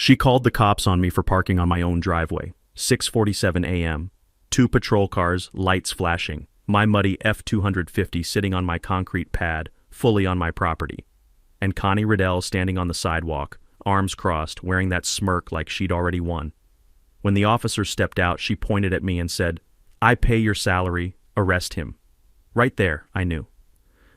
She called the cops on me for parking on my own driveway. 6:47 a.m. Two patrol cars, lights flashing. My muddy F-250 sitting on my concrete pad, fully on my property. And Connie Riddell standing on the sidewalk, arms crossed, wearing that smirk like she'd already won. When the officer stepped out, she pointed at me and said, "I pay your salary, arrest him." Right there, I knew.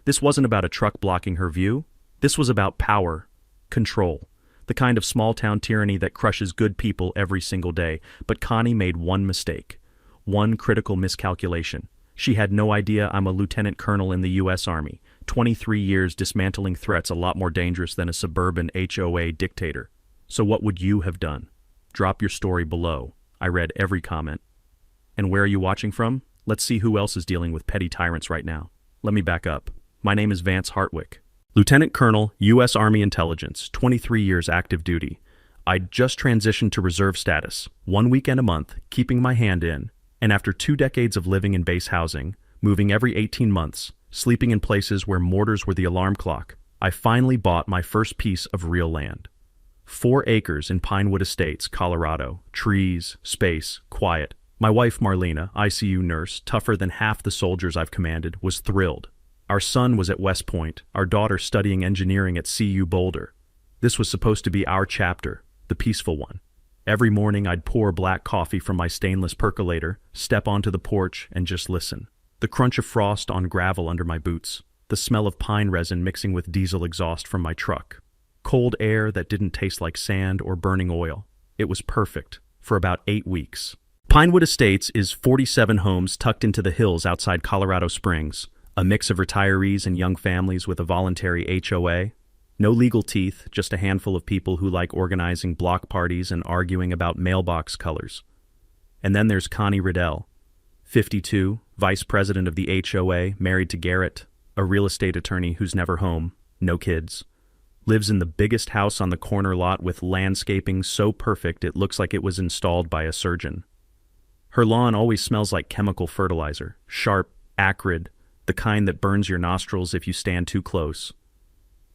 This wasn't about a truck blocking her view. This was about power, control, the kind of small-town tyranny that crushes good people every single day. But Connie made one mistake, one critical miscalculation. She had no idea I'm a lieutenant colonel in the U.S. Army, 23 years dismantling threats a lot more dangerous than a suburban HOA dictator. So what would you have done? Drop your story below. I read every comment. And where are you watching from? Let's see who else is dealing with petty tyrants right now. Let me back up. My name is Vance Hartwick. Lieutenant Colonel, U.S. Army Intelligence, 23 years active duty. I'd just transitioned to reserve status, 1 weekend a month, keeping my hand in, and after 2 decades of living in base housing, moving every 18 months, sleeping in places where mortars were the alarm clock, I finally bought my first piece of real land. 4 acres in Pinewood Estates, Colorado. Trees, space, quiet. My wife Marlena, ICU nurse, tougher than half the soldiers I've commanded, was thrilled. Our son was at West Point, our daughter studying engineering at CU Boulder. This was supposed to be our chapter, the peaceful one. Every morning I'd pour black coffee from my stainless percolator, step onto the porch, and just listen. The crunch of frost on gravel under my boots, the smell of pine resin mixing with diesel exhaust from my truck. Cold air that didn't taste like sand or burning oil. It was perfect for about 8 weeks. Pinewood Estates is 47 homes tucked into the hills outside Colorado Springs, a mix of retirees and young families with a voluntary HOA. No legal teeth, just a handful of people who like organizing block parties and arguing about mailbox colors. And then there's Connie Riddell, 52, vice president of the HOA, married to Garrett, a real estate attorney who's never home, no kids. Lives in the biggest house on the corner lot with landscaping so perfect it looks like it was installed by a surgeon. Her lawn always smells like chemical fertilizer, sharp, acrid, the kind that burns your nostrils if you stand too close.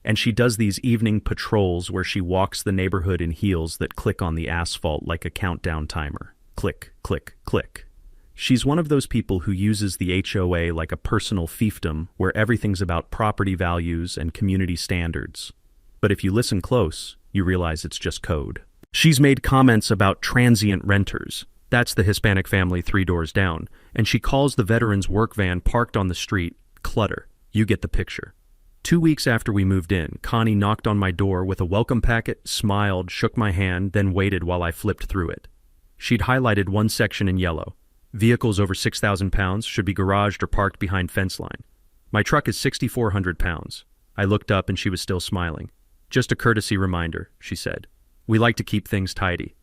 And she does these evening patrols where she walks the neighborhood in heels that click on the asphalt like a countdown timer. Click, click, click. She's one of those people who uses the HOA like a personal fiefdom where everything's about property values and community standards. But if you listen close, you realize it's just code. She's made comments about transient renters. That's the Hispanic family 3 doors down. And she calls the veterans' work van parked on the street clutter. You get the picture. 2 weeks after we moved in, Connie knocked on my door with a welcome packet, smiled, shook my hand, then waited while I flipped through it. She'd highlighted one section in yellow. Vehicles over 6,000 pounds should be garaged or parked behind fence line. My truck is 6,400 pounds. I looked up and she was still smiling. "Just a courtesy reminder," she said. "We like to keep things tidy."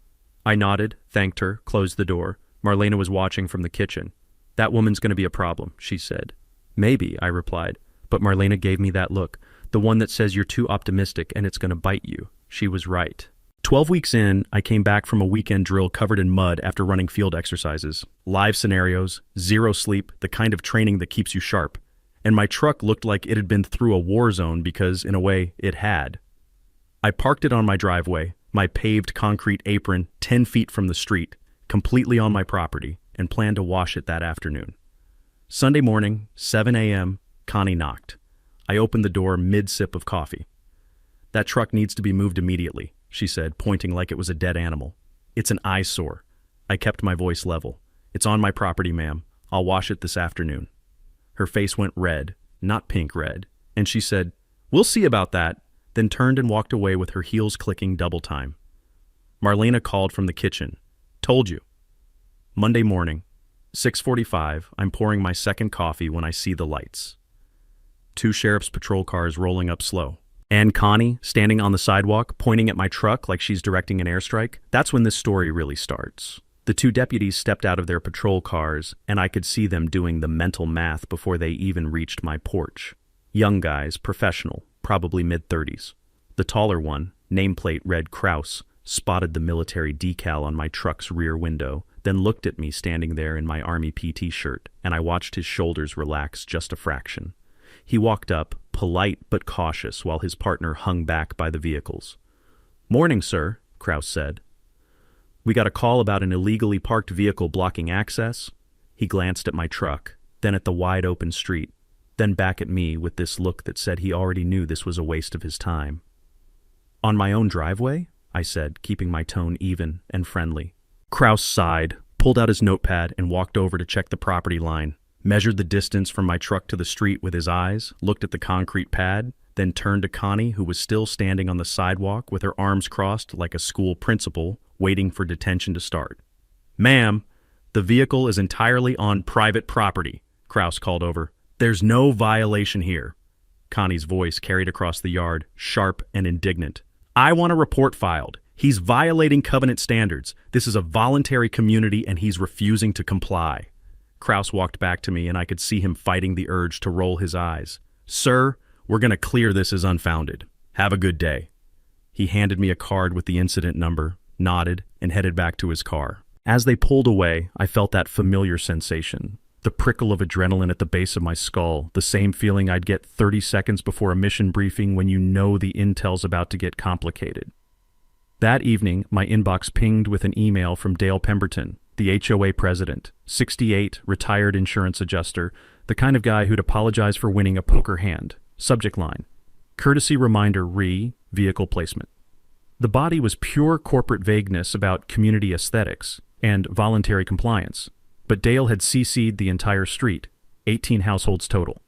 I nodded, thanked her, closed the door. Marlena was watching from the kitchen. "That woman's going to be a problem," she said. "Maybe," I replied, but Marlena gave me that look, the one that says you're too optimistic and it's going to bite you. She was right. 12 weeks in, I came back from a weekend drill covered in mud after running field exercises. Live scenarios, 0 sleep, the kind of training that keeps you sharp. And my truck looked like it had been through a war zone because, in a way, it had. I parked it on my driveway, my paved concrete apron 10 feet from the street, completely on my property, and planned to wash it that afternoon. Sunday morning, 7 a.m., Connie knocked. I opened the door mid-sip of coffee. "That truck needs to be moved immediately," she said, pointing like it was a dead animal. "It's an eyesore." I kept my voice level. "It's on my property, ma'am. I'll wash it this afternoon." Her face went red, not pink red, and she said, "We'll see about that," then turned and walked away with her heels clicking double time. Marlena called from the kitchen. "Told you." Monday morning, 6:45, I'm pouring my second coffee when I see the lights. 2 sheriff's patrol cars rolling up slow. And Connie, standing on the sidewalk, pointing at my truck like she's directing an airstrike. That's when this story really starts. The 2 deputies stepped out of their patrol cars, and I could see them doing the mental math before they even reached my porch. Young guys, professional, probably mid-30s. The taller one, nameplate read Kraus, spotted the military decal on my truck's rear window, then looked at me standing there in my Army PT shirt, and I watched his shoulders relax just a fraction. He walked up, polite but cautious, while his partner hung back by the vehicles. "Morning, sir," Kraus said. We got a call about an illegally parked vehicle blocking access. He glanced at my truck, then at the wide-open street, then back at me with this look that said he already knew this was a waste of his time. On my own driveway? I said, keeping my tone even and friendly. Kraus sighed, pulled out his notepad, and walked over to check the property line, measured the distance from my truck to the street with his eyes, looked at the concrete pad, then turned to Connie, who was still standing on the sidewalk with her arms crossed like a school principal, waiting for detention to start. Ma'am, the vehicle is entirely on private property, Kraus called over. There's no violation here. Connie's voice carried across the yard, sharp and indignant. I want a report filed. He's violating covenant standards. This is a voluntary community and he's refusing to comply. Kraus walked back to me and I could see him fighting the urge to roll his eyes. Sir, we're going to clear this as unfounded. Have a good day. He handed me a card with the incident number, nodded, and headed back to his car. As they pulled away, I felt that familiar sensation. The prickle of adrenaline at the base of my skull, the same feeling I'd get 30 seconds before a mission briefing when you know the intel's about to get complicated. That evening, my inbox pinged with an email from Dale Pemberton, the HOA president, 68, retired insurance adjuster, the kind of guy who'd apologize for winning a poker hand. Subject line: courtesy reminder vehicle placement. The body was pure corporate vagueness about community aesthetics and voluntary compliance, but Dale had CC'd the entire street, 18 households total.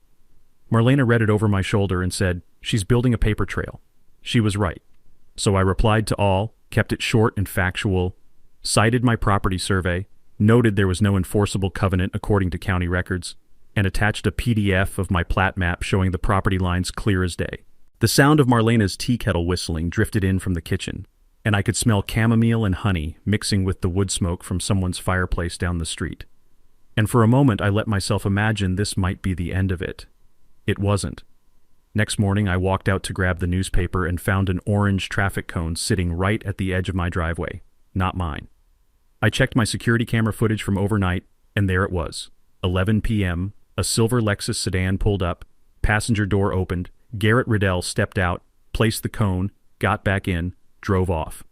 Marlena read it over my shoulder and said, she's building a paper trail. She was right. So I replied to all, kept it short and factual, cited my property survey, noted there was no enforceable covenant according to county records, and attached a PDF of my plat map showing the property lines clear as day. The sound of Marlena's tea kettle whistling drifted in from the kitchen, and I could smell chamomile and honey mixing with the wood smoke from someone's fireplace down the street. And for a moment I let myself imagine this might be the end of it. It wasn't. Next morning I walked out to grab the newspaper and found an orange traffic cone sitting right at the edge of my driveway, not mine. I checked my security camera footage from overnight, and there it was. 11 p.m., a silver Lexus sedan pulled up, passenger door opened, Garrett Riddell stepped out, placed the cone, got back in, drove off.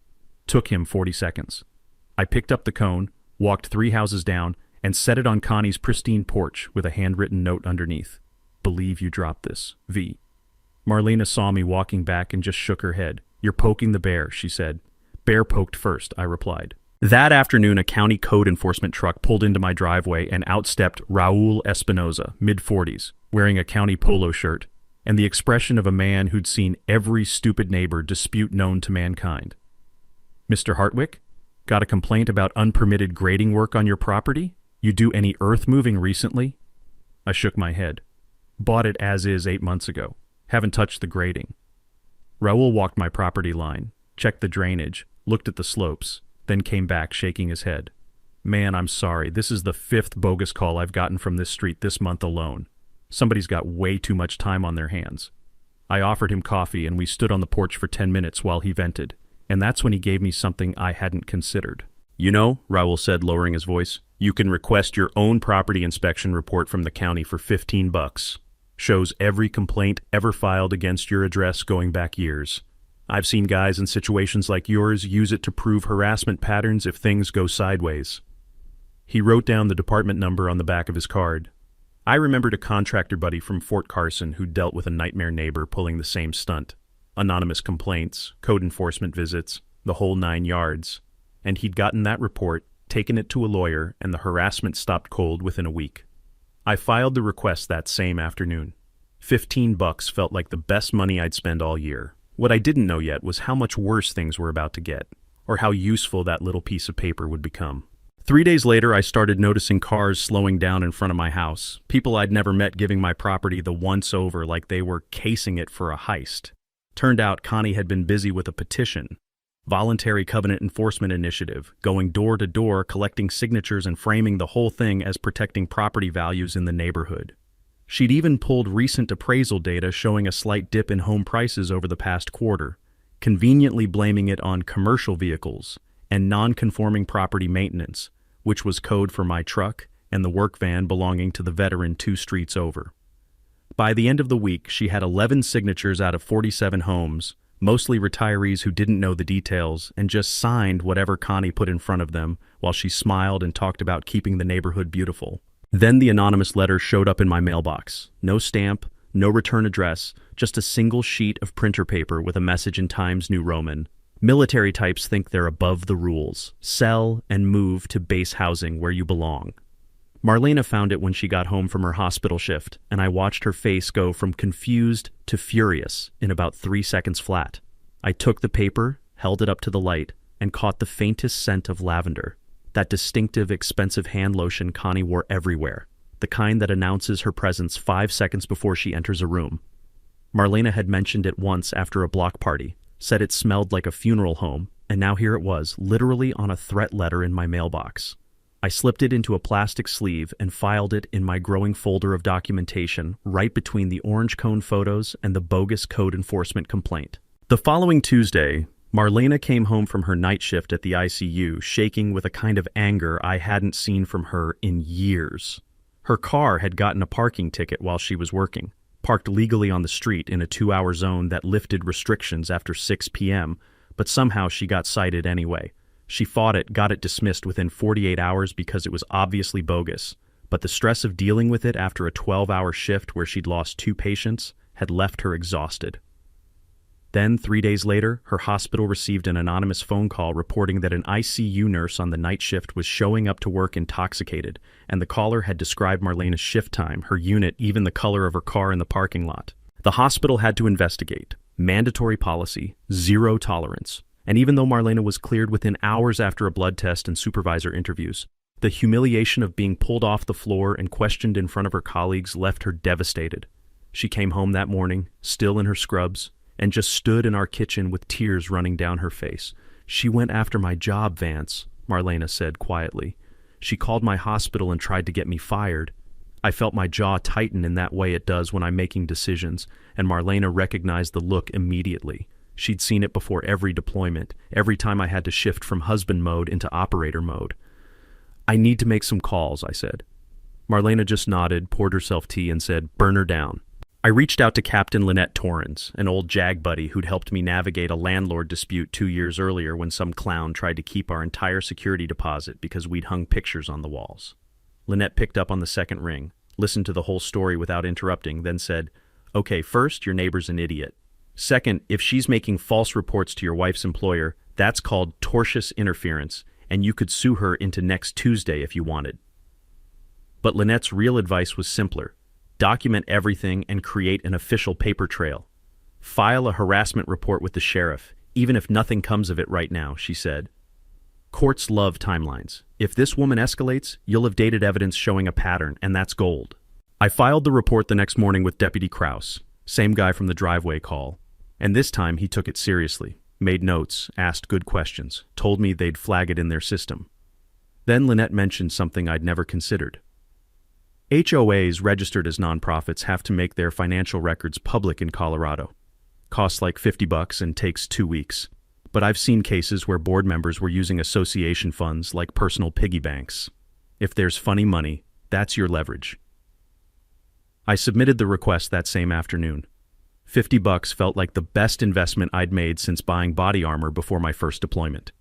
Took him 40 seconds. I picked up the cone, walked 3 houses down, and set it on Connie's pristine porch with a handwritten note underneath. Believe you dropped this, V. Marlena saw me walking back and just shook her head. You're poking the bear, she said. Bear poked first, I replied. That afternoon, a county code enforcement truck pulled into my driveway and outstepped Raul Espinoza, mid-40s, wearing a county polo shirt, and the expression of a man who'd seen every stupid neighbor dispute known to mankind. Mr. Hartwick, got a complaint about unpermitted grading work on your property? You do any earth moving recently? I shook my head. Bought it as is 8 months ago. Haven't touched the grading. Raul walked my property line, checked the drainage, looked at the slopes, then came back shaking his head. Man, I'm sorry. This is the 5th bogus call I've gotten from this street this month alone. Somebody's got way too much time on their hands. I offered him coffee and we stood on the porch for 10 minutes while he vented, and that's when he gave me something I hadn't considered. You know, Raul said, lowering his voice, you can request your own property inspection report from the county for $15. Shows every complaint ever filed against your address going back years. I've seen guys in situations like yours use it to prove harassment patterns if things go sideways. He wrote down the department number on the back of his card. I remembered a contractor buddy from Fort Carson who dealt with a nightmare neighbor pulling the same stunt. Anonymous complaints, code enforcement visits, the whole 9 yards. And he'd gotten that report, taken it to a lawyer, and the harassment stopped cold within a week. I filed the request that same afternoon. $15 felt like the best money I'd spend all year. What I didn't know yet was how much worse things were about to get, or how useful that little piece of paper would become. 3 days later, I started noticing cars slowing down in front of my house, people I'd never met giving my property the once-over like they were casing it for a heist. Turned out Connie had been busy with a petition, Voluntary Covenant Enforcement Initiative, going door to door, collecting signatures and framing the whole thing as protecting property values in the neighborhood. She'd even pulled recent appraisal data showing a slight dip in home prices over the past quarter, conveniently blaming it on commercial vehicles and non-conforming property maintenance, which was code for my truck and the work van belonging to the veteran 2 streets over. By the end of the week, she had 11 signatures out of 47 homes, mostly retirees who didn't know the details and just signed whatever Connie put in front of them while she smiled and talked about keeping the neighborhood beautiful. Then the anonymous letter showed up in my mailbox. No stamp, no return address, just a single sheet of printer paper with a message in Times New Roman. Military types think they're above the rules. Sell and move to base housing where you belong. Marlena found it when she got home from her hospital shift, and I watched her face go from confused to furious in about 3 seconds flat. I took the paper, held it up to the light, and caught the faintest scent of lavender. That distinctive, expensive hand lotion Connie wore everywhere. The kind that announces her presence 5 seconds before she enters a room. Marlena had mentioned it once after a block party, said it smelled like a funeral home, and now here it was, literally on a threat letter in my mailbox. I slipped it into a plastic sleeve and filed it in my growing folder of documentation right between the orange cone photos and the bogus code enforcement complaint. The following Tuesday, Marlena came home from her night shift at the ICU, shaking with a kind of anger I hadn't seen from her in years. Her car had gotten a parking ticket while she was working, parked legally on the street in a 2-hour zone that lifted restrictions after 6 p.m., but somehow she got cited anyway. She fought it, got it dismissed within 48 hours because it was obviously bogus, but the stress of dealing with it after a 12-hour shift where she'd lost 2 patients had left her exhausted. Then, 3 days later, her hospital received an anonymous phone call reporting that an ICU nurse on the night shift was showing up to work intoxicated, and the caller had described Marlena's shift time, her unit, even the color of her car in the parking lot. The hospital had to investigate. Mandatory policy, zero tolerance. And even though Marlena was cleared within hours after a blood test and supervisor interviews, the humiliation of being pulled off the floor and questioned in front of her colleagues left her devastated. She came home that morning, still in her scrubs, and just stood in our kitchen with tears running down her face. "She went after my job, Vance," Marlena said quietly. "She called my hospital and tried to get me fired." I felt my jaw tighten in that way it does when I'm making decisions, and Marlena recognized the look immediately. She'd seen it before every deployment, every time I had to shift from husband mode into operator mode. "I need to make some calls," I said. Marlena just nodded, poured herself tea, and said, "Burn her down." I reached out to Captain Lynette Torrens, an old JAG buddy who'd helped me navigate a landlord dispute 2 years earlier when some clown tried to keep our entire security deposit because we'd hung pictures on the walls. Lynette picked up on the second ring, listened to the whole story without interrupting, then said, "Okay, first, your neighbor's an idiot. Second, if she's making false reports to your wife's employer, that's called tortious interference, and you could sue her into next Tuesday if you wanted." But Lynette's real advice was simpler. Document everything and create an official paper trail. File a harassment report with the sheriff, even if nothing comes of it right now, she said. Courts love timelines. If this woman escalates, you'll have dated evidence showing a pattern, and that's gold. I filed the report the next morning with Deputy Kraus, same guy from the driveway call. And this time he took it seriously, made notes, asked good questions, told me they'd flag it in their system. Then Lynette mentioned something I'd never considered. HOAs registered as nonprofits have to make their financial records public in Colorado. Costs like $50 and takes 2 weeks. But I've seen cases where board members were using association funds like personal piggy banks. If there's funny money, that's your leverage. I submitted the request that same afternoon. $50 felt like the best investment I'd made since buying body armor before my first deployment.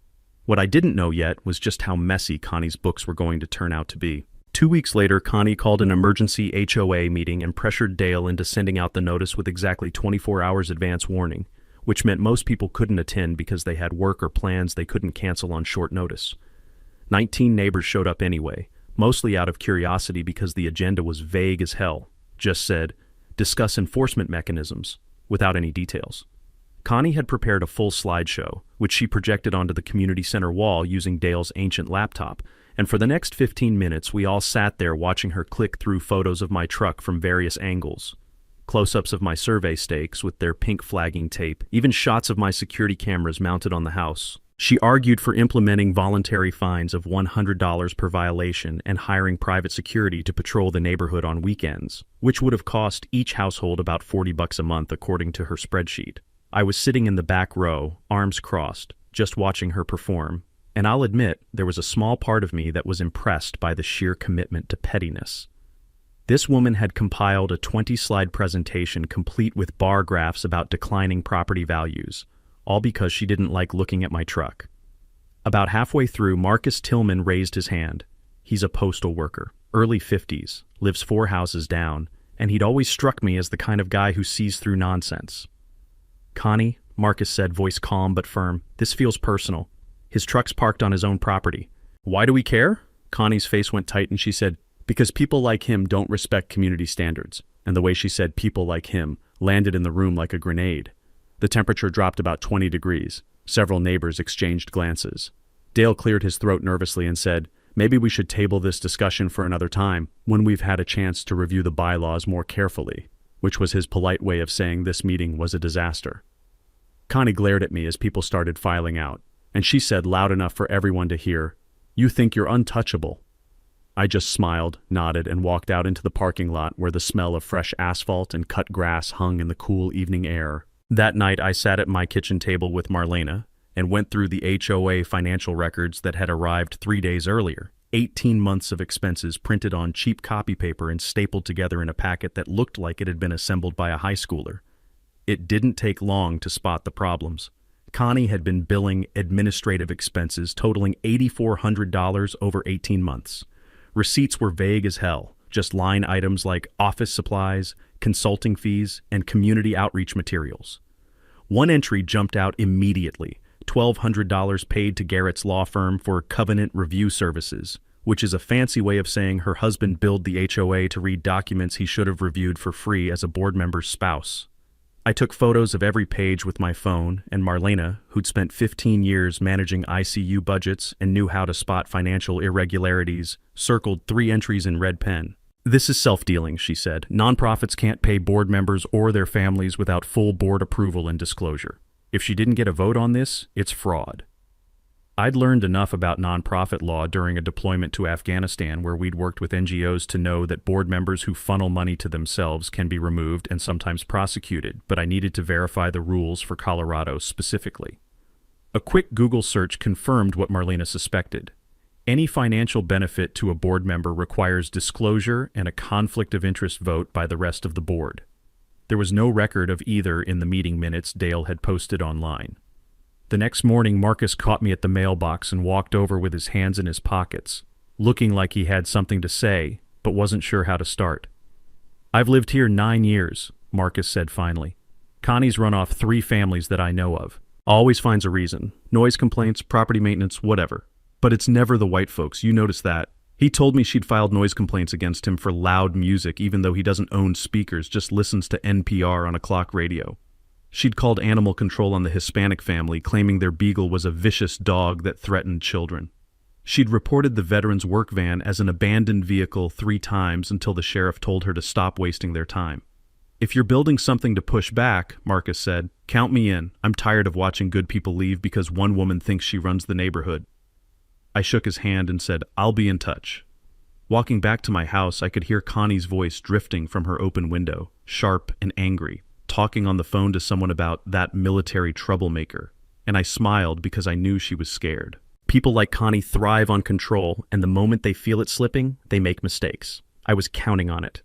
What I didn't know yet was just how messy Connie's books were going to turn out to be. 2 weeks later, Connie called an emergency HOA meeting and pressured Dale into sending out the notice with exactly 24 hours advance warning, which meant most people couldn't attend because they had work or plans they couldn't cancel on short notice. 19 neighbors showed up anyway, mostly out of curiosity because the agenda was vague as hell. Just said, "Discuss enforcement mechanisms," without any details. Connie had prepared a full slideshow, which she projected onto the community center wall using Dale's ancient laptop, and for the next 15 minutes we all sat there watching her click through photos of my truck from various angles. Close-ups of my survey stakes with their pink flagging tape, even shots of my security cameras mounted on the house. She argued for implementing voluntary fines of $100 per violation and hiring private security to patrol the neighborhood on weekends, which would have cost each household about $40 a month according to her spreadsheet. I was sitting in the back row, arms crossed, just watching her perform, and I'll admit there was a small part of me that was impressed by the sheer commitment to pettiness. This woman had compiled a 20-slide presentation complete with bar graphs about declining property values, all because she didn't like looking at my truck. About halfway through, Marcus Tillman raised his hand. He's a postal worker, early 50s, lives 4 houses down, and he'd always struck me as the kind of guy who sees through nonsense. "Connie," Marcus said, voice calm but firm, "this feels personal. His truck's parked on his own property." "Why do we care?" Connie's face went tight and she said, "Because people like him don't respect community standards." And the way she said "people like him" landed in the room like a grenade. The temperature dropped about 20 degrees. Several neighbors exchanged glances. Dale cleared his throat nervously and said, "Maybe we should table this discussion for another time, when we've had a chance to review the bylaws more carefully," which was his polite way of saying this meeting was a disaster. Connie glared at me as people started filing out, and she said loud enough for everyone to hear, "You think you're untouchable." I just smiled, nodded, and walked out into the parking lot where the smell of fresh asphalt and cut grass hung in the cool evening air. That night I sat at my kitchen table with Marlena and went through the HOA financial records that had arrived 3 days earlier. 18 months of expenses printed on cheap copy paper and stapled together in a packet that looked like it had been assembled by a high schooler. It didn't take long to spot the problems. Connie had been billing administrative expenses totaling $8,400 over 18 months. Receipts were vague as hell, just line items like office supplies, consulting fees, and community outreach materials. One entry jumped out immediately: $1,200 paid to Garrett's law firm for covenant review services, which is a fancy way of saying her husband billed the HOA to read documents he should have reviewed for free as a board member's spouse. I took photos of every page with my phone, and Marlena, who'd spent 15 years managing ICU budgets and knew how to spot financial irregularities, circled 3 entries in red pen. "This is self-dealing," she said. "Nonprofits can't pay board members or their families without full board approval and disclosure. If she didn't get a vote on this, it's fraud." I'd learned enough about nonprofit law during a deployment to Afghanistan where we'd worked with NGOs to know that board members who funnel money to themselves can be removed and sometimes prosecuted, but I needed to verify the rules for Colorado specifically. A quick Google search confirmed what Marlena suspected. Any financial benefit to a board member requires disclosure and a conflict of interest vote by the rest of the board. There was no record of either in the meeting minutes Dale had posted online. The next morning, Marcus caught me at the mailbox and walked over with his hands in his pockets, looking like he had something to say, but wasn't sure how to start. "I've lived here 9 years, Marcus said finally. "Connie's run off 3 families that I know of. Always finds a reason. Noise complaints, property maintenance, whatever. But it's never the white folks, you notice that. He told me she'd filed noise complaints against him for loud music even though he doesn't own speakers, just listens to NPR on a clock radio. She'd called animal control on the Hispanic family, claiming their beagle was a vicious dog that threatened children. She'd reported the veterans' work van as an abandoned vehicle 3 times until the sheriff told her to stop wasting their time. If you're building something to push back," Marcus said, "count me in. I'm tired of watching good people leave because one woman thinks she runs the neighborhood." I shook his hand and said, "I'll be in touch." Walking back to my house, I could hear Connie's voice drifting from her open window, sharp and angry, talking on the phone to someone about that military troublemaker, and I smiled because I knew she was scared. People like Connie thrive on control, and the moment they feel it slipping, they make mistakes. I was counting on it.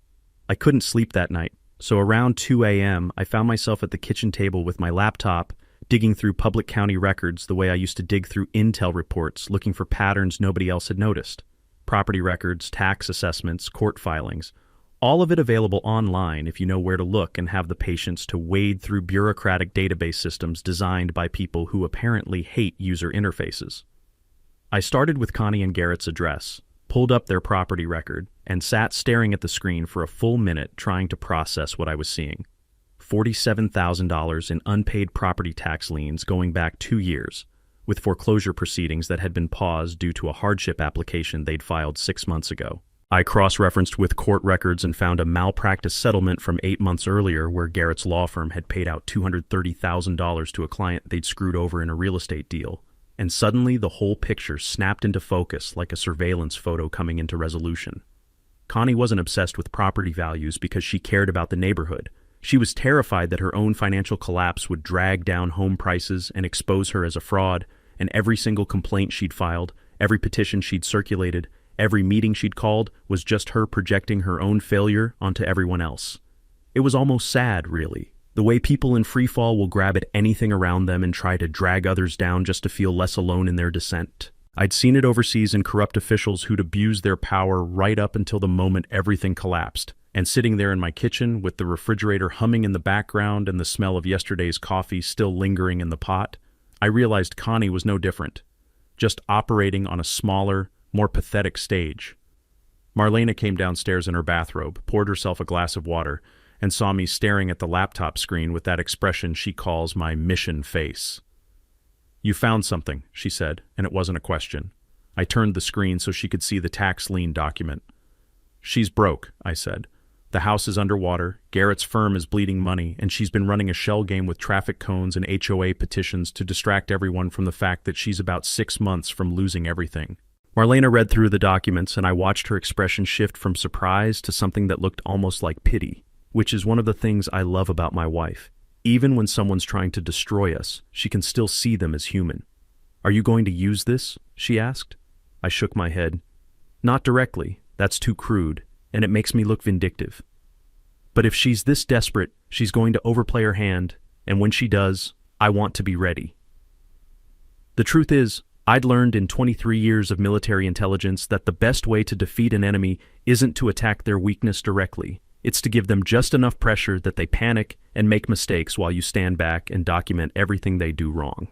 I couldn't sleep that night, so around 2 a.m., I found myself at the kitchen table with my laptop, digging through public county records the way I used to dig through intel reports, looking for patterns nobody else had noticed. Property records, tax assessments, court filings. All of it available online if you know where to look and have the patience to wade through bureaucratic database systems designed by people who apparently hate user interfaces. I started with Connie and Garrett's address, pulled up their property record, and sat staring at the screen for a full minute trying to process what I was seeing. $47,000 in unpaid property tax liens going back 2 years, with foreclosure proceedings that had been paused due to a hardship application they'd filed 6 months ago. I cross-referenced with court records and found a malpractice settlement from 8 months earlier where Garrett's law firm had paid out $230,000 to a client they'd screwed over in a real estate deal. And suddenly the whole picture snapped into focus like a surveillance photo coming into resolution. Connie wasn't obsessed with property values because she cared about the neighborhood. She was terrified that her own financial collapse would drag down home prices and expose her as a fraud, and every single complaint she'd filed, every petition she'd circulated, Every meeting she'd called was just her projecting her own failure onto everyone else. It was almost sad, really, the way people in freefall will grab at anything around them and try to drag others down just to feel less alone in their descent. I'd seen it overseas in corrupt officials who'd abused their power right up until the moment everything collapsed. And sitting there in my kitchen with the refrigerator humming in the background and the smell of yesterday's coffee still lingering in the pot, I realized Connie was no different, just operating on a smaller, more pathetic stage. Marlena came downstairs in her bathrobe, poured herself a glass of water, and saw me staring at the laptop screen with that expression she calls my mission face. "You found something," she said, and it wasn't a question. I turned the screen so she could see the tax lien document. "She's broke," I said. "The house is underwater, Garrett's firm is bleeding money, and she's been running a shell game with traffic cones and HOA petitions to distract everyone from the fact that she's about 6 months from losing everything." Marlena read through the documents, and I watched her expression shift from surprise to something that looked almost like pity, which is one of the things I love about my wife. Even when someone's trying to destroy us, she can still see them as human. "Are you going to use this?" she asked. I shook my head. "Not directly, that's too crude, and it makes me look vindictive. But if she's this desperate, she's going to overplay her hand, and when she does, I want to be ready." The truth is, I'd learned in 23 years of military intelligence that the best way to defeat an enemy isn't to attack their weakness directly. It's to give them just enough pressure that they panic and make mistakes while you stand back and document everything they do wrong.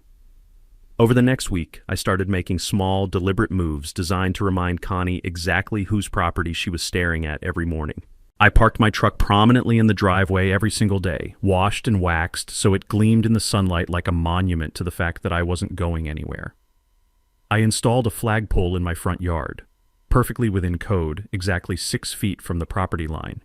Over the next week, I started making small, deliberate moves designed to remind Connie exactly whose property she was staring at every morning. I parked my truck prominently in the driveway every single day, washed and waxed so it gleamed in the sunlight like a monument to the fact that I wasn't going anywhere. I installed a flagpole in my front yard, perfectly within code, exactly 6 feet from the property line,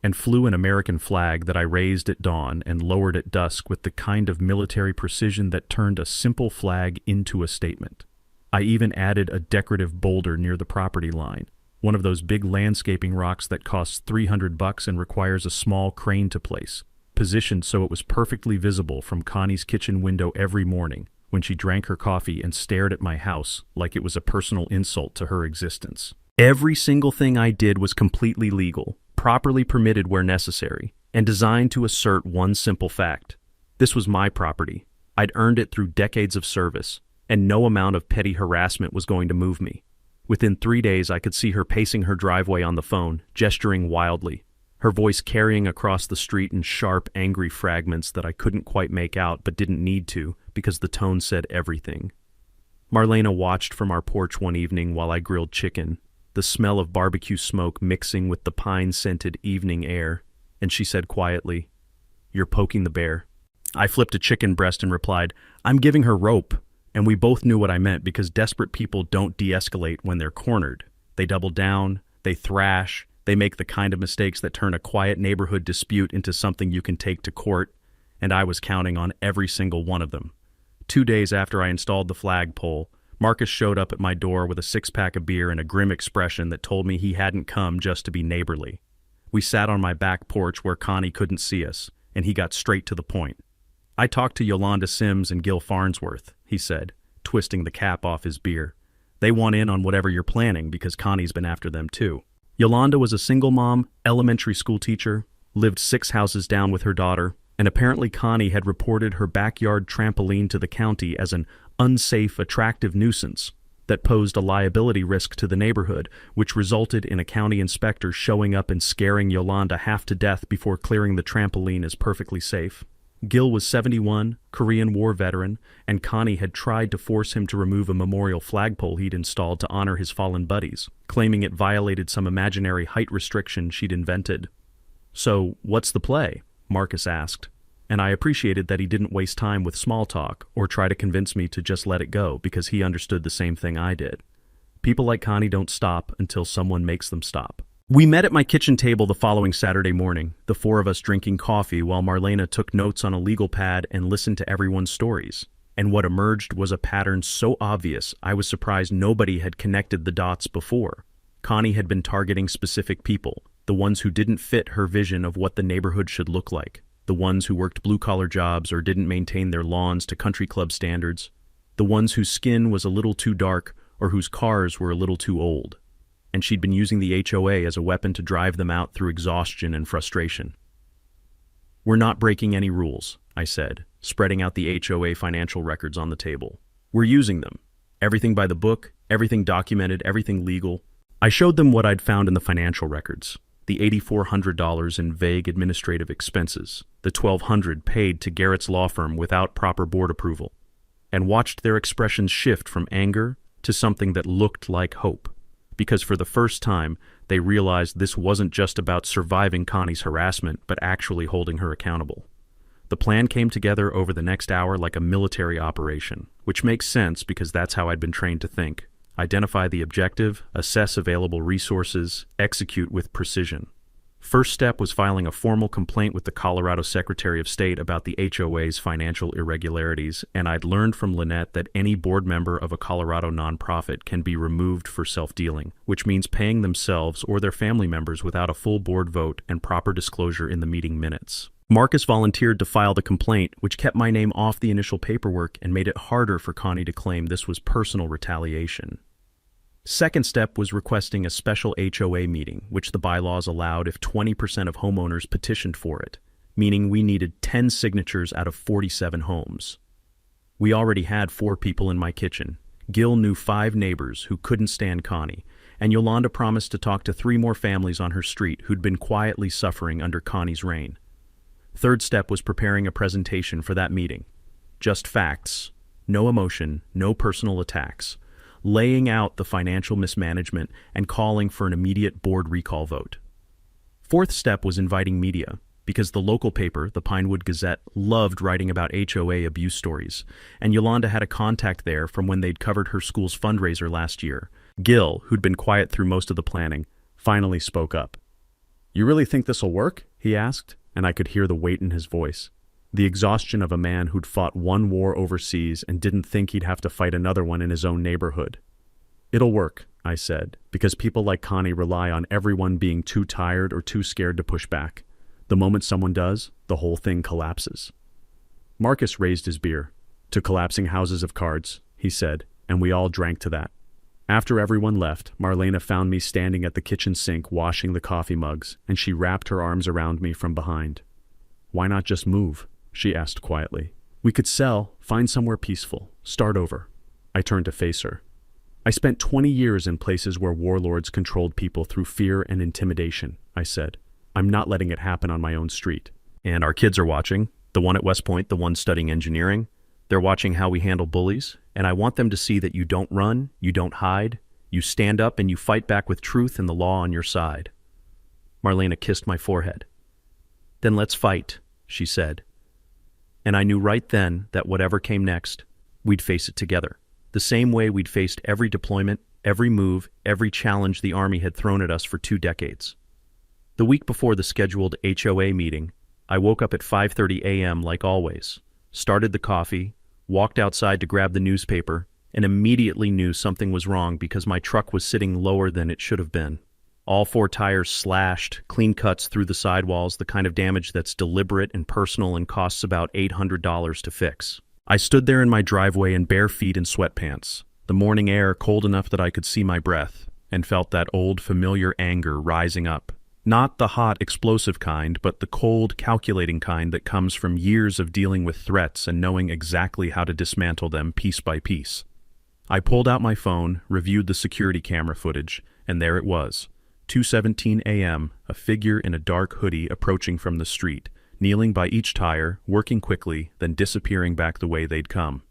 and flew an American flag that I raised at dawn and lowered at dusk with the kind of military precision that turned a simple flag into a statement. I even added a decorative boulder near the property line, one of those big landscaping rocks that costs $300 and requires a small crane to place, positioned so it was perfectly visible from Connie's kitchen window every morning when she drank her coffee and stared at my house like it was a personal insult to her existence. Every single thing I did was completely legal, properly permitted where necessary, and designed to assert one simple fact. This was my property. I'd earned it through decades of service, and no amount of petty harassment was going to move me. Within 3 days, I could see her pacing her driveway on the phone, gesturing wildly, her voice carrying across the street in sharp, angry fragments that I couldn't quite make out but didn't need to because the tone said everything. Marlena watched from our porch one evening while I grilled chicken, the smell of barbecue smoke mixing with the pine-scented evening air, and she said quietly, "You're poking the bear." I flipped a chicken breast and replied, "I'm giving her rope," and we both knew what I meant because desperate people don't de-escalate when they're cornered. They double down, they thrash, they make the kind of mistakes that turn a quiet neighborhood dispute into something you can take to court, and I was counting on every single one of them. 2 days after I installed the flagpole, Marcus showed up at my door with a 6-pack of beer and a grim expression that told me he hadn't come just to be neighborly. We sat on my back porch where Connie couldn't see us, and he got straight to the point. "I talked to Yolanda Sims and Gil Farnsworth," he said, twisting the cap off his beer. "They want in on whatever you're planning because Connie's been after them too." Yolanda was a single mom, elementary school teacher, lived 6 houses down with her daughter, and apparently Connie had reported her backyard trampoline to the county as an unsafe, attractive nuisance that posed a liability risk to the neighborhood, which resulted in a county inspector showing up and scaring Yolanda half to death before clearing the trampoline as perfectly safe. Gil was 71, Korean War veteran, and Connie had tried to force him to remove a memorial flagpole he'd installed to honor his fallen buddies, claiming it violated some imaginary height restriction she'd invented. "So, what's the play?" Marcus asked, and I appreciated that he didn't waste time with small talk or try to convince me to just let it go because he understood the same thing I did. People like Connie don't stop until someone makes them stop. We met at my kitchen table the following Saturday morning, the 4 of us drinking coffee while Marlena took notes on a legal pad and listened to everyone's stories. And what emerged was a pattern so obvious I was surprised nobody had connected the dots before. Connie had been targeting specific people, the ones who didn't fit her vision of what the neighborhood should look like, the ones who worked blue-collar jobs or didn't maintain their lawns to country club standards, the ones whose skin was a little too dark or whose cars were a little too old. and she'd been using the HOA as a weapon to drive them out through exhaustion and frustration. "We're not breaking any rules," I said, spreading out the HOA financial records on the table. "We're using them. Everything by the book, everything documented, everything legal." I showed them what I'd found in the financial records. The $8,400 in vague administrative expenses, the $1,200 paid to Garrett's law firm without proper board approval, and watched their expressions shift from anger to something that looked like hope, because for the first time, they realized this wasn't just about surviving Connie's harassment, but actually holding her accountable. The plan came together over the next hour like a military operation, which makes sense because that's how I'd been trained to think. Identify the objective, assess available resources, execute with precision. First step was filing a formal complaint with the Colorado Secretary of State about the HOA's financial irregularities, and I'd learned from Lynette that any board member of a Colorado nonprofit can be removed for self-dealing, which means paying themselves or their family members without a full board vote and proper disclosure in the meeting minutes. Marcus volunteered to file the complaint, which kept my name off the initial paperwork and made it harder for Connie to claim this was personal retaliation. Second step was requesting a special HOA meeting, which the bylaws allowed if 20% of homeowners petitioned for it, meaning we needed 10 signatures out of 47 homes. We already had 4 people in my kitchen. Gil knew 5 neighbors who couldn't stand Connie, and Yolanda promised to talk to 3 more families on her street who'd been quietly suffering under Connie's reign. Third step was preparing a presentation for that meeting. Just facts, no emotion, no personal attacks, laying out the financial mismanagement and calling for an immediate board recall vote. Fourth step was inviting media, because the local paper, the Pinewood Gazette, loved writing about HOA abuse stories, and Yolanda had a contact there from when they'd covered her school's fundraiser last year. Gil, who'd been quiet through most of the planning, finally spoke up. "You really think this'll work?" he asked, and I could hear the weight in his voice. The exhaustion of a man who'd fought one war overseas and didn't think he'd have to fight another one in his own neighborhood. "It'll work," I said, because people like Connie rely on everyone being too tired or too scared to push back. The moment someone does, the whole thing collapses. Marcus raised his beer. "To collapsing houses of cards," he said, and we all drank to that. After everyone left, Marlena found me standing at the kitchen sink washing the coffee mugs, and she wrapped her arms around me from behind. "Why not just move?" she asked quietly. "We could sell, find somewhere peaceful, start over." I turned to face her. "I spent 20 years in places where warlords controlled people through fear and intimidation," I said. "I'm not letting it happen on my own street." "And our kids are watching, the one at West Point, the one studying engineering. They're watching how we handle bullies, and I want them to see that you don't run, you don't hide, you stand up and you fight back with truth and the law on your side." Marlena kissed my forehead. "Then let's fight," she said. And I knew right then that whatever came next, we'd face it together. The same way we'd faced every deployment, every move, every challenge the Army had thrown at us for 2 decades. The week before the scheduled HOA meeting, I woke up at 5:30 a.m. like always, started the coffee, walked outside to grab the newspaper, and immediately knew something was wrong because my truck was sitting lower than it should have been. All 4 tires slashed, clean cuts through the sidewalls, the kind of damage that's deliberate and personal and costs about $800 to fix. I stood there in my driveway in bare feet and sweatpants, the morning air cold enough that I could see my breath, and felt that old familiar anger rising up. Not the hot, explosive kind, but the cold, calculating kind that comes from years of dealing with threats and knowing exactly how to dismantle them piece by piece. I pulled out my phone, reviewed the security camera footage, and there it was. 2:17 a.m., a figure in a dark hoodie approaching from the street, kneeling by each tire, working quickly, then disappearing back the way they'd come.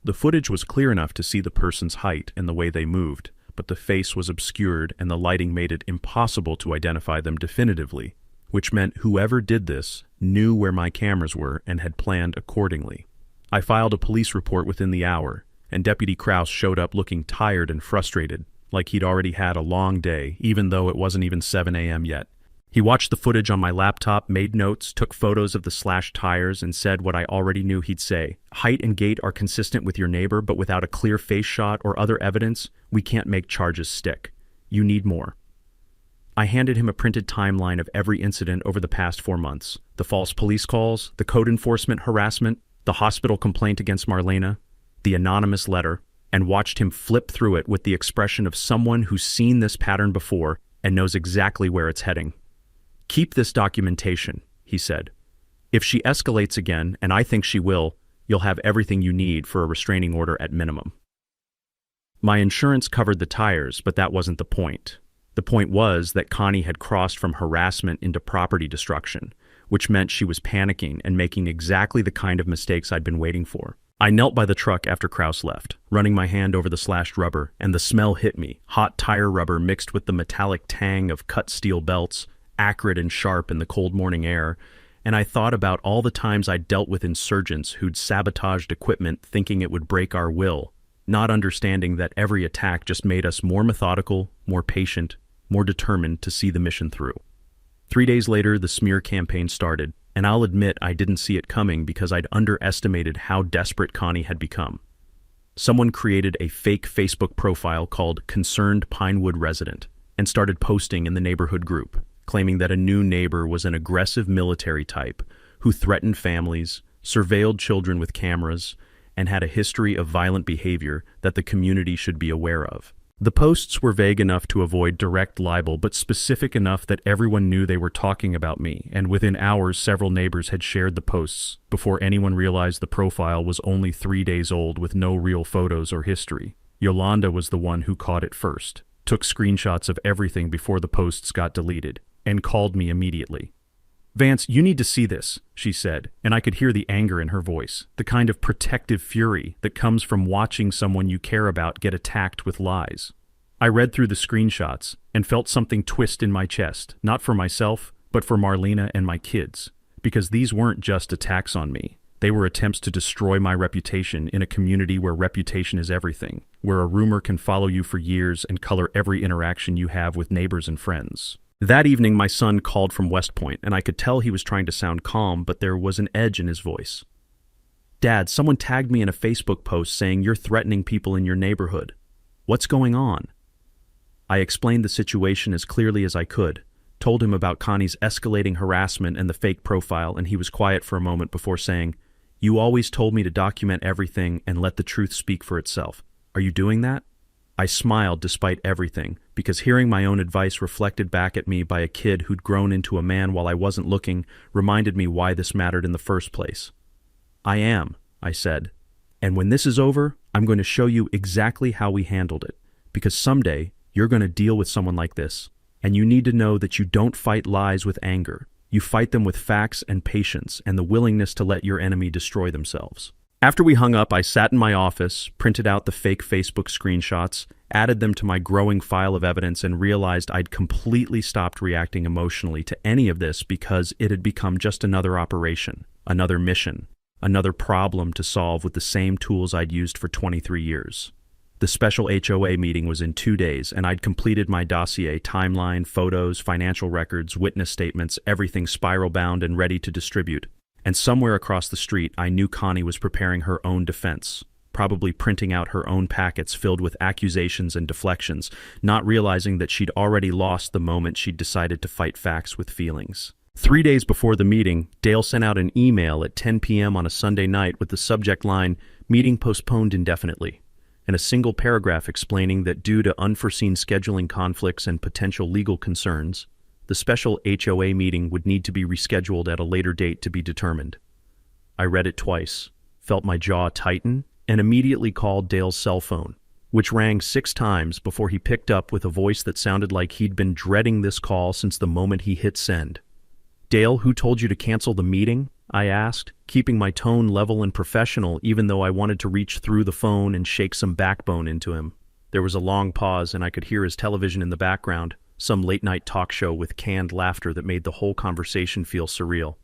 The footage was clear enough to see the person's height and the way they moved, but the face was obscured and the lighting made it impossible to identify them definitively, which meant whoever did this knew where my cameras were and had planned accordingly. I filed a police report within the hour, and Deputy Kraus showed up looking tired and frustrated, like he'd already had a long day, even though it wasn't even 7 a.m. yet. He watched the footage on my laptop, made notes, took photos of the slashed tires, and said what I already knew he'd say. "Height and gait are consistent with your neighbor, but without a clear face shot or other evidence, we can't make charges stick. You need more." I handed him a printed timeline of every incident over the past 4 months. The false police calls, the code enforcement harassment, the hospital complaint against Marlena, the anonymous letter. and watched him flip through it with the expression of someone who's seen this pattern before and knows exactly where it's heading. "Keep this documentation," he said. "If she escalates again, and I think she will, you'll have everything you need for a restraining order at minimum." My insurance covered the tires, but that wasn't the point. The point was that Connie had crossed from harassment into property destruction, which meant she was panicking and making exactly the kind of mistakes I'd been waiting for. I knelt by the truck after Kraus left, running my hand over the slashed rubber, and the smell hit me, hot tire rubber mixed with the metallic tang of cut steel belts, acrid and sharp in the cold morning air, and I thought about all the times I'd dealt with insurgents who'd sabotaged equipment thinking it would break our will, not understanding that every attack just made us more methodical, more patient, more determined to see the mission through. 3 days later, the smear campaign started, and I'll admit I didn't see it coming because I'd underestimated how desperate Connie had become. Someone created a fake Facebook profile called Concerned Pinewood Resident and started posting in the neighborhood group, claiming that a new neighbor was an aggressive military type who threatened families, surveilled children with cameras, and had a history of violent behavior that the community should be aware of. The posts were vague enough to avoid direct libel, but specific enough that everyone knew they were talking about me, and within hours several neighbors had shared the posts before anyone realized the profile was only 3 days old with no real photos or history. Yolanda was the one who caught it first, took screenshots of everything before the posts got deleted, and called me immediately. "Vance, you need to see this," she said, and I could hear the anger in her voice, the kind of protective fury that comes from watching someone you care about get attacked with lies. I read through the screenshots and felt something twist in my chest, not for myself, but for Marlena and my kids, because these weren't just attacks on me. They were attempts to destroy my reputation in a community where reputation is everything, where a rumor can follow you for years and color every interaction you have with neighbors and friends. That evening, my son called from West Point, and I could tell he was trying to sound calm, but there was an edge in his voice. "Dad, someone tagged me in a Facebook post saying you're threatening people in your neighborhood. What's going on?" I explained the situation as clearly as I could, told him about Connie's escalating harassment and the fake profile, and he was quiet for a moment before saying, "You always told me to document everything and let the truth speak for itself. Are you doing that?" I smiled despite everything, because hearing my own advice reflected back at me by a kid who'd grown into a man while I wasn't looking reminded me why this mattered in the first place. "I am," I said, "and when this is over, I'm going to show you exactly how we handled it, because someday you're going to deal with someone like this, and you need to know that you don't fight lies with anger. You fight them with facts and patience and the willingness to let your enemy destroy themselves." After we hung up, I sat in my office, printed out the fake Facebook screenshots, added them to my growing file of evidence, and realized I'd completely stopped reacting emotionally to any of this because it had become just another operation, another mission, another problem to solve with the same tools I'd used for 23 years. The special HOA meeting was in 2 days, and I'd completed my dossier, timeline, photos, financial records, witness statements, everything spiral-bound and ready to distribute. And somewhere across the street, I knew Connie was preparing her own defense, probably printing out her own packets filled with accusations and deflections, not realizing that she'd already lost the moment she'd decided to fight facts with feelings. 3 days before the meeting, Dale sent out an email at 10 p.m. on a Sunday night with the subject line, "Meeting postponed indefinitely," and a single paragraph explaining that due to unforeseen scheduling conflicts and potential legal concerns, the special HOA meeting would need to be rescheduled at a later date to be determined. I read it twice, felt my jaw tighten, and immediately called Dale's cell phone, which rang 6 times before he picked up with a voice that sounded like he'd been dreading this call since the moment he hit send. "Dale, who told you to cancel the meeting?" I asked, keeping my tone level and professional even though I wanted to reach through the phone and shake some backbone into him. There was a long pause and I could hear his television in the background, some late-night talk show with canned laughter that made the whole conversation feel surreal.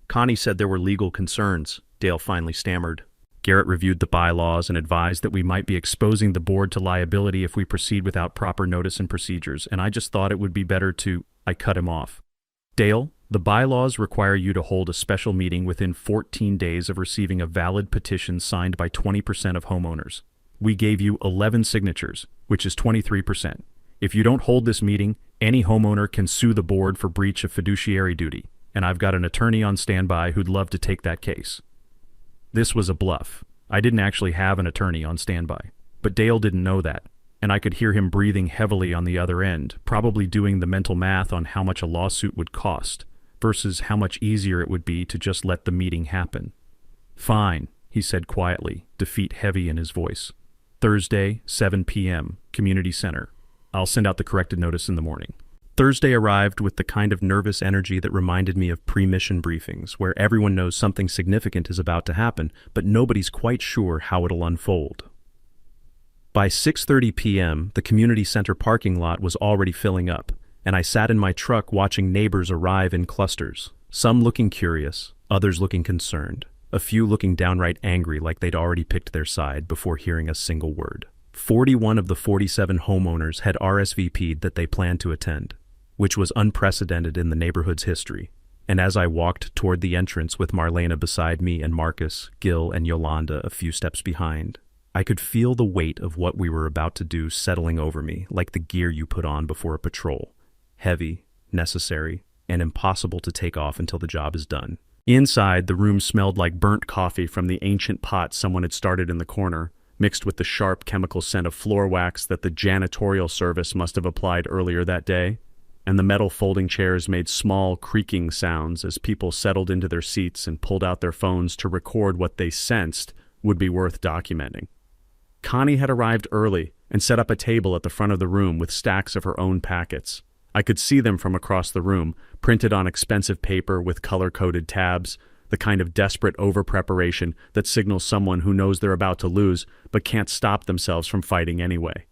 "Connie said there were legal concerns," Dale finally stammered. "Garrett reviewed the bylaws and advised that we might be exposing the board to liability if we proceed without proper notice and procedures, and I just thought it would be better to—" I cut him off. "Dale, the bylaws require you to hold a special meeting within 14 days of receiving a valid petition signed by 20% of homeowners. We gave you 11 signatures, which is 23%. If you don't hold this meeting, any homeowner can sue the board for breach of fiduciary duty, and I've got an attorney on standby who'd love to take that case." This was a bluff. I didn't actually have an attorney on standby. But Dale didn't know that, and I could hear him breathing heavily on the other end, probably doing the mental math on how much a lawsuit would cost, versus how much easier it would be to just let the meeting happen. "Fine," he said quietly, defeat heavy in his voice. "Thursday, 7 p.m., Community Center. I'll send out the corrected notice in the morning." Thursday arrived with the kind of nervous energy that reminded me of pre-mission briefings, where everyone knows something significant is about to happen, but nobody's quite sure how it'll unfold. By 6:30 p.m., the community center parking lot was already filling up, and I sat in my truck watching neighbors arrive in clusters, some looking curious, others looking concerned, a few looking downright angry like they'd already picked their side before hearing a single word. 41 of the 47 homeowners had RSVP'd that they planned to attend, which was unprecedented in the neighborhood's history. And as I walked toward the entrance with Marlena beside me and Marcus, Gil, and Yolanda a few steps behind, I could feel the weight of what we were about to do settling over me like the gear you put on before a patrol. Heavy, necessary, and impossible to take off until the job is done. Inside, the room smelled like burnt coffee from the ancient pot someone had started in the corner, mixed with the sharp chemical scent of floor wax that the janitorial service must have applied earlier that day. And the metal folding chairs made small, creaking sounds as people settled into their seats and pulled out their phones to record what they sensed would be worth documenting. Connie had arrived early and set up a table at the front of the room with stacks of her own packets. I could see them from across the room, printed on expensive paper with color-coded tabs, the kind of desperate over-preparation that signals someone who knows they're about to lose but can't stop themselves from fighting anyway.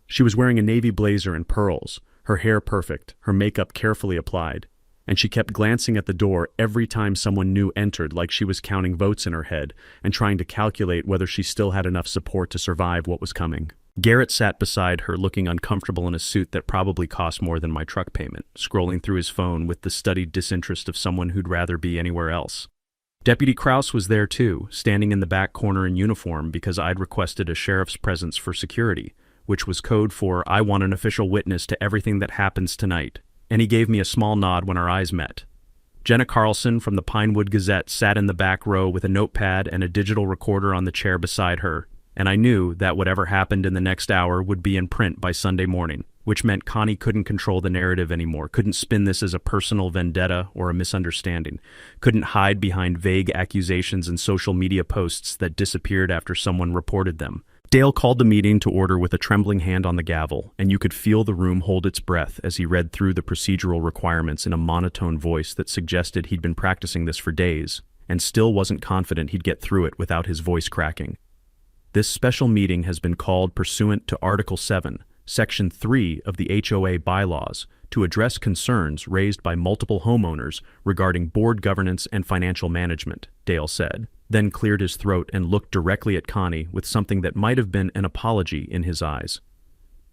She was wearing a navy blazer and pearls, her hair perfect, her makeup carefully applied, and she kept glancing at the door every time someone new entered like she was counting votes in her head and trying to calculate whether she still had enough support to survive what was coming. Garrett sat beside her, looking uncomfortable in a suit that probably cost more than my truck payment, scrolling through his phone with the studied disinterest of someone who'd rather be anywhere else. Deputy Kraus was there too, standing in the back corner in uniform because I'd requested a sheriff's presence for security, which was code for "I want an official witness to everything that happens tonight," and he gave me a small nod when our eyes met. Jenna Carlson from the Pinewood Gazette sat in the back row with a notepad and a digital recorder on the chair beside her, and I knew that whatever happened in the next hour would be in print by Sunday morning, which meant Connie couldn't control the narrative anymore, couldn't spin this as a personal vendetta or a misunderstanding, couldn't hide behind vague accusations and social media posts that disappeared after someone reported them. Dale called the meeting to order with a trembling hand on the gavel, and you could feel the room hold its breath as he read through the procedural requirements in a monotone voice that suggested he'd been practicing this for days, and still wasn't confident he'd get through it without his voice cracking. This special meeting has been called pursuant to Article 7, Section 3 of the HOA bylaws to address concerns raised by multiple homeowners regarding board governance and financial management, Dale said, then cleared his throat and looked directly at Connie with something that might have been an apology in his eyes.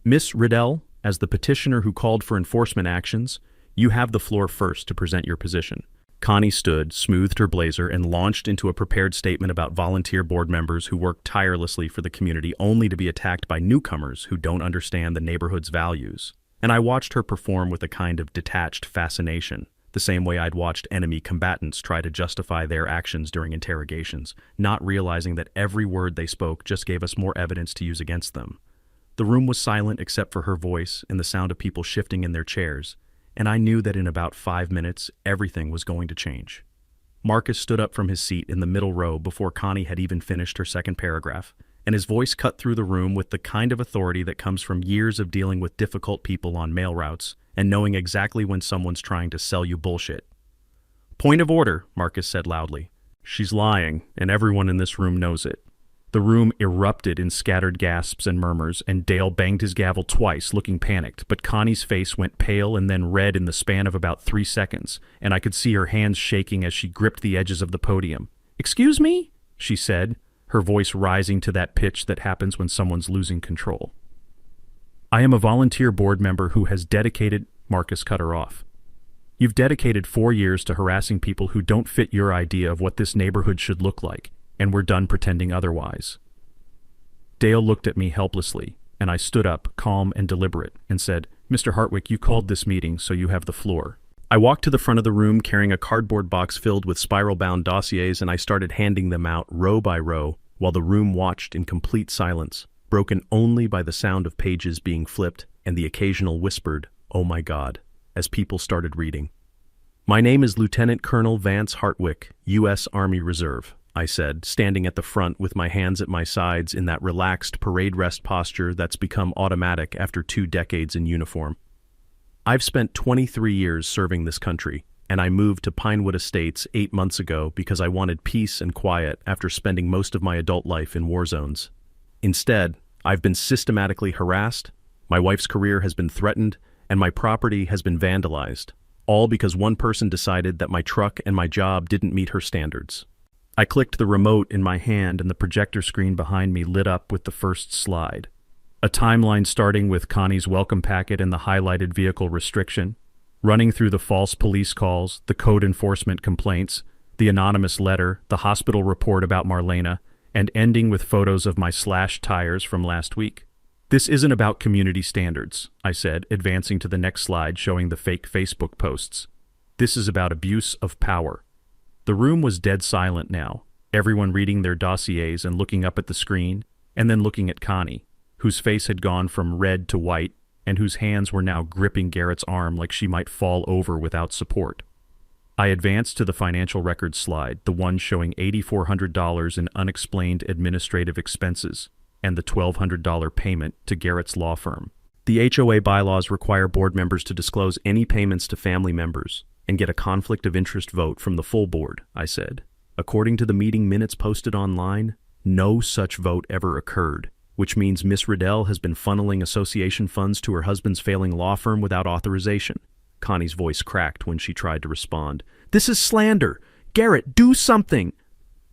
"Miss Riddell, as the petitioner who called for enforcement actions, you have the floor first to present your position." Connie stood, smoothed her blazer, and launched into a prepared statement about volunteer board members who work tirelessly for the community only to be attacked by newcomers who don't understand the neighborhood's values. And I watched her perform with a kind of detached fascination, the same way I'd watched enemy combatants try to justify their actions during interrogations, not realizing that every word they spoke just gave us more evidence to use against them. The room was silent except for her voice and the sound of people shifting in their chairs, and I knew that in about 5 minutes, everything was going to change. Marcus stood up from his seat in the middle row before Connie had even finished her second paragraph, and his voice cut through the room with the kind of authority that comes from years of dealing with difficult people on mail routes and knowing exactly when someone's trying to sell you bullshit. "Point of order," Marcus said loudly. "She's lying, and everyone in this room knows it." The room erupted in scattered gasps and murmurs, and Dale banged his gavel twice, looking panicked, but Connie's face went pale and then red in the span of about 3 seconds, and I could see her hands shaking as she gripped the edges of the podium. "Excuse me?" she said, her voice rising to that pitch that happens when someone's losing control. "I am a volunteer board member who has dedicated—" Marcus cut her off. "You've dedicated 4 years to harassing people who don't fit your idea of what this neighborhood should look like, and we're done pretending otherwise." Dale looked at me helplessly, and I stood up, calm and deliberate, and said, "Mr. Hartwick, you called this meeting, so you have the floor." I walked to the front of the room carrying a cardboard box filled with spiral-bound dossiers, and I started handing them out row by row while the room watched in complete silence. broken only by the sound of pages being flipped and the occasional whispered, "Oh my God," as people started reading. "My name is Lieutenant Colonel Vance Hartwick, U.S. Army Reserve," I said, standing at the front with my hands at my sides in that relaxed parade rest posture that's become automatic after 2 decades in uniform. "I've spent 23 years serving this country, and I moved to Pinewood Estates 8 months ago because I wanted peace and quiet after spending most of my adult life in war zones. Instead, I've been systematically harassed, my wife's career has been threatened, and my property has been vandalized, all because one person decided that my truck and my job didn't meet her standards." I clicked the remote in my hand and the projector screen behind me lit up with the first slide. A timeline starting with Connie's welcome packet and the highlighted vehicle restriction, running through the false police calls, the code enforcement complaints, the anonymous letter, the hospital report about Marlena, and ending with photos of my slashed tires from last week. "This isn't about community standards," I said, advancing to the next slide showing the fake Facebook posts. "This is about abuse of power." The room was dead silent now, everyone reading their dossiers and looking up at the screen, and then looking at Connie, whose face had gone from red to white, and whose hands were now gripping Garrett's arm like she might fall over without support. I advanced to the financial records slide, the one showing $8,400 in unexplained administrative expenses, and the $1,200 payment to Garrett's law firm. "The HOA bylaws require board members to disclose any payments to family members and get a conflict of interest vote from the full board," I said. "According to the meeting minutes posted online, no such vote ever occurred, which means Miss Riddell has been funneling association funds to her husband's failing law firm without authorization." Connie's voice cracked when she tried to respond. "This is slander! Garrett, do something!"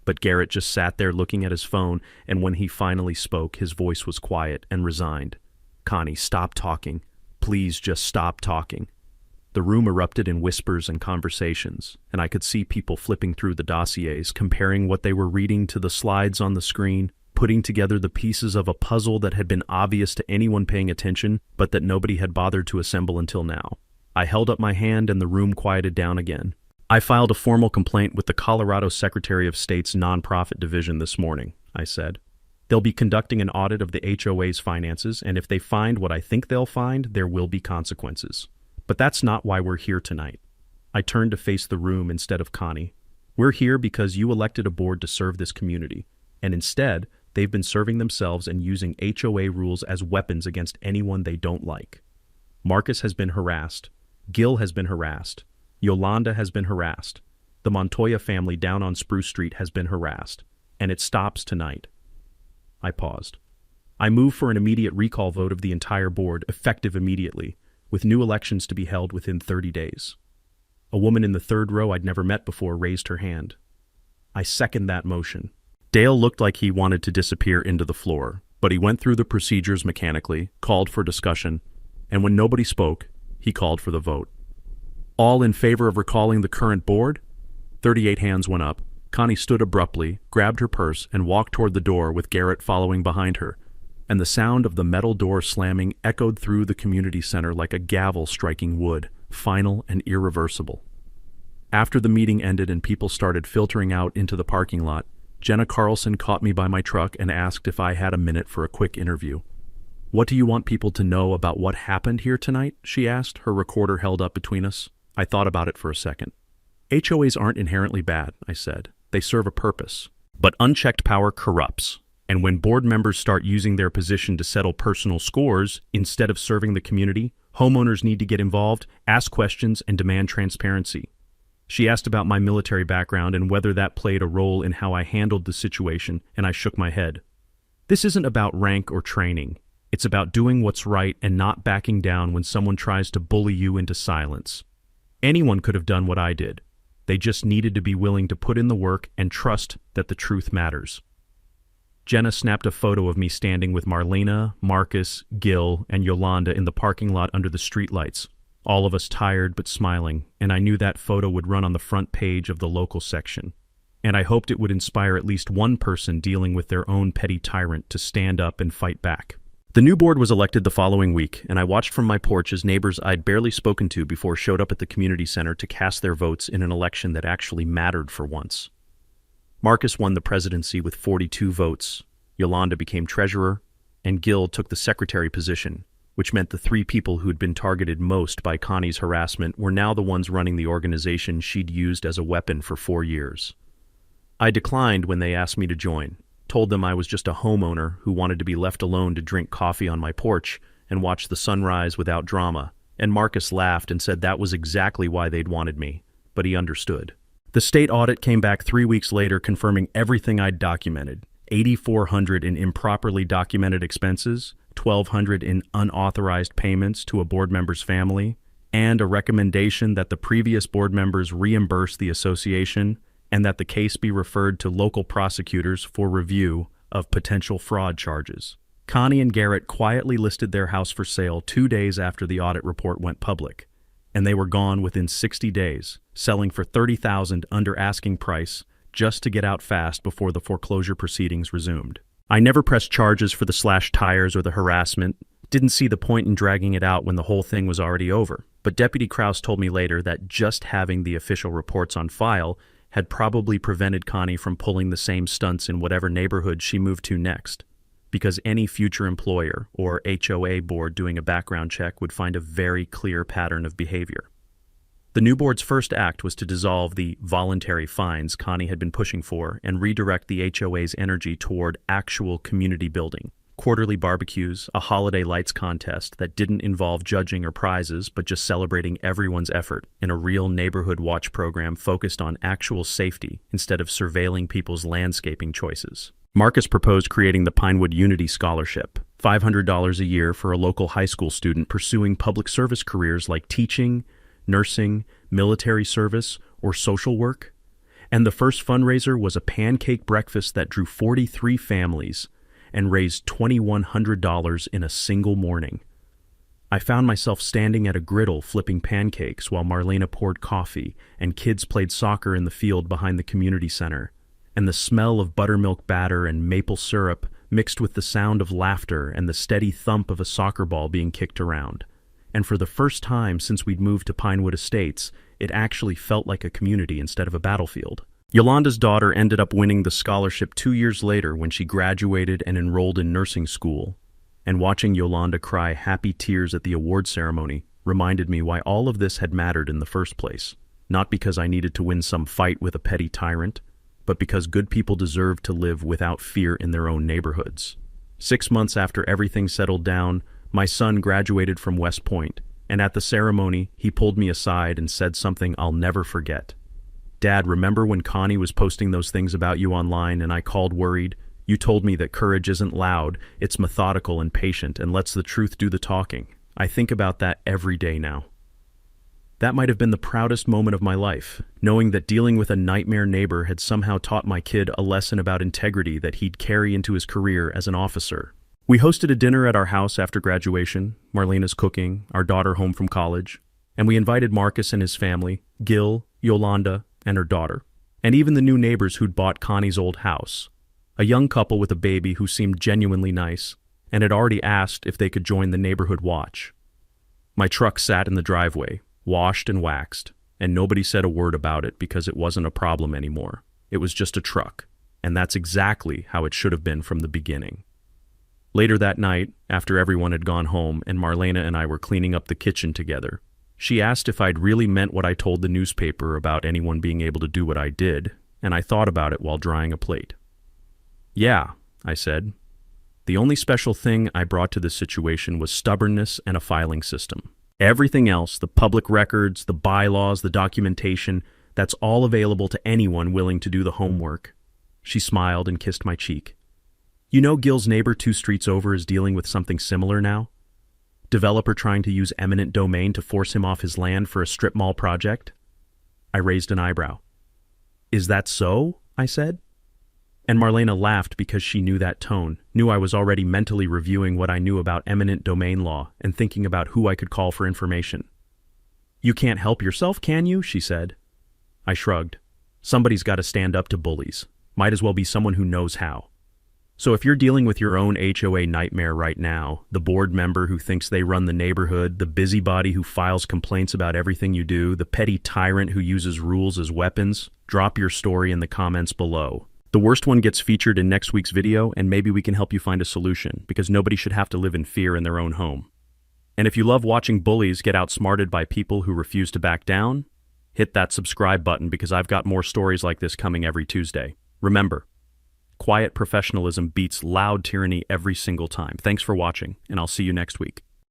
But Garrett just sat there looking at his phone, and when he finally spoke, his voice was quiet and resigned. "Connie, stop talking. Please just stop talking." The room erupted in whispers and conversations, and I could see people flipping through the dossiers, comparing what they were reading to the slides on the screen, putting together the pieces of a puzzle that had been obvious to anyone paying attention, but that nobody had bothered to assemble until now. I held up my hand and the room quieted down again. "I filed a formal complaint with the Colorado Secretary of State's nonprofit division this morning," I said. "They'll be conducting an audit of the HOA's finances, and if they find what I think they'll find, there will be consequences. But that's not why we're here tonight." I turned to face the room instead of Connie. "We're here because you elected a board to serve this community, and instead, they've been serving themselves and using HOA rules as weapons against anyone they don't like. Marcus has been harassed. Gil has been harassed. Yolanda has been harassed. The Montoya family down on Spruce Street has been harassed. And it stops tonight." I paused. "I move for an immediate recall vote of the entire board, effective immediately, with new elections to be held within 30 days. A woman in the third row I'd never met before raised her hand. "I second that motion." Dale looked like he wanted to disappear into the floor, but he went through the procedures mechanically, called for discussion, and when nobody spoke, he called for the vote. "All in favor of recalling the current board?" 38 hands went up. Connie stood abruptly, grabbed her purse, and walked toward the door with Garrett following behind her, and the sound of the metal door slamming echoed through the community center like a gavel striking wood, final and irreversible. After the meeting ended and people started filtering out into the parking lot, Jenna Carlson caught me by my truck and asked if I had a minute for a quick interview. "What do you want people to know about what happened here tonight?" she asked, her recorder held up between us. I thought about it for a second. "HOAs aren't inherently bad," I said. "They serve a purpose. But unchecked power corrupts. And when board members start using their position to settle personal scores instead of serving the community, homeowners need to get involved, ask questions, and demand transparency." She asked about my military background and whether that played a role in how I handled the situation, and I shook my head. "This isn't about rank or training. It's about doing what's right and not backing down when someone tries to bully you into silence. Anyone could have done what I did. They just needed to be willing to put in the work and trust that the truth matters." Jenna snapped a photo of me standing with Marlena, Marcus, Gil, and Yolanda in the parking lot under the streetlights, all of us tired but smiling, and I knew that photo would run on the front page of the local section. And I hoped it would inspire at least one person dealing with their own petty tyrant to stand up and fight back. The new board was elected the following week, and I watched from my porch as neighbors I'd barely spoken to before showed up at the community center to cast their votes in an election that actually mattered for once. Marcus won the presidency with 42 votes, Yolanda became treasurer, and Gil took the secretary position, which meant the three people who'd been targeted most by Connie's harassment were now the ones running the organization she'd used as a weapon for 4 years. I declined when they asked me to join, told them I was just a homeowner who wanted to be left alone to drink coffee on my porch and watch the sunrise without drama, and Marcus laughed and said that was exactly why they'd wanted me, but he understood. The state audit came back 3 weeks later confirming everything I'd documented: $8,400 in improperly documented expenses, $1,200 in unauthorized payments to a board member's family, and a recommendation that the previous board members reimburse the association and that the case be referred to local prosecutors for review of potential fraud charges. Connie and Garrett quietly listed their house for sale 2 days after the audit report went public, and they were gone within 60 days, selling for $30,000 under asking price just to get out fast before the foreclosure proceedings resumed. I never pressed charges for the slashed tires or the harassment, didn't see the point in dragging it out when the whole thing was already over, but Deputy Kraus told me later that just having the official reports on file had probably prevented Connie from pulling the same stunts in whatever neighborhood she moved to next, because any future employer or HOA board doing a background check would find a very clear pattern of behavior. The new board's first act was to dissolve the voluntary fines Connie had been pushing for and redirect the HOA's energy toward actual community building, quarterly barbecues, a holiday lights contest that didn't involve judging or prizes but just celebrating everyone's effort, and a real neighborhood watch program focused on actual safety instead of surveilling people's landscaping choices. Marcus proposed creating the Pinewood Unity Scholarship, $500 a year for a local high school student pursuing public service careers like teaching, nursing, military service, or social work. And the first fundraiser was a pancake breakfast that drew 43 families and raised $2,100 in a single morning. I found myself standing at a griddle flipping pancakes while Marlena poured coffee and kids played soccer in the field behind the community center, and the smell of buttermilk batter and maple syrup mixed with the sound of laughter and the steady thump of a soccer ball being kicked around. And for the first time since we'd moved to Pinewood Estates, it actually felt like a community instead of a battlefield. Yolanda's daughter ended up winning the scholarship 2 years later when she graduated and enrolled in nursing school, and watching Yolanda cry happy tears at the award ceremony reminded me why all of this had mattered in the first place. Not because I needed to win some fight with a petty tyrant, but because good people deserve to live without fear in their own neighborhoods. 6 months after everything settled down, my son graduated from West Point, and at the ceremony, he pulled me aside and said something I'll never forget. "Dad, remember when Connie was posting those things about you online and I called worried? You told me that courage isn't loud, it's methodical and patient and lets the truth do the talking. I think about that every day now." That might have been the proudest moment of my life, knowing that dealing with a nightmare neighbor had somehow taught my kid a lesson about integrity that he'd carry into his career as an officer. We hosted a dinner at our house after graduation, Marlena's cooking, our daughter home from college, and we invited Marcus and his family, Gil, Yolanda, and her daughter, and even the new neighbors who'd bought Connie's old house, a young couple with a baby who seemed genuinely nice and had already asked if they could join the neighborhood watch. My truck sat in the driveway, washed and waxed, and nobody said a word about it because it wasn't a problem anymore. It was just a truck, and that's exactly how it should have been from the beginning. Later that night, after everyone had gone home and Marlena and I were cleaning up the kitchen together, she asked if I'd really meant what I told the newspaper about anyone being able to do what I did, and I thought about it while drying a plate. "Yeah," I said. "The only special thing I brought to this situation was stubbornness and a filing system. Everything else, the public records, the bylaws, the documentation, that's all available to anyone willing to do the homework." She smiled and kissed my cheek. "You know Gil's neighbor 2 streets over is dealing with something similar now? Developer trying to use eminent domain to force him off his land for a strip mall project?" I raised an eyebrow. "Is that so?" I said. And Marlena laughed because she knew that tone, knew I was already mentally reviewing what I knew about eminent domain law and thinking about who I could call for information. "You can't help yourself, can you?" she said. I shrugged. Somebody's got to stand up to bullies. Might as well be someone who knows how. So if you're dealing with your own HOA nightmare right now, the board member who thinks they run the neighborhood, the busybody who files complaints about everything you do, the petty tyrant who uses rules as weapons, drop your story in the comments below. The The worst one gets featured in next week's video, and maybe we can help you find a solution, because nobody should have to live in fear in their own home. And if you love watching bullies get outsmarted by people who refuse to back down, hit that subscribe button, because I've got more stories like this coming every Tuesday. Remember, quiet professionalism beats loud tyranny every single time. Thanks for watching, and I'll see you next week.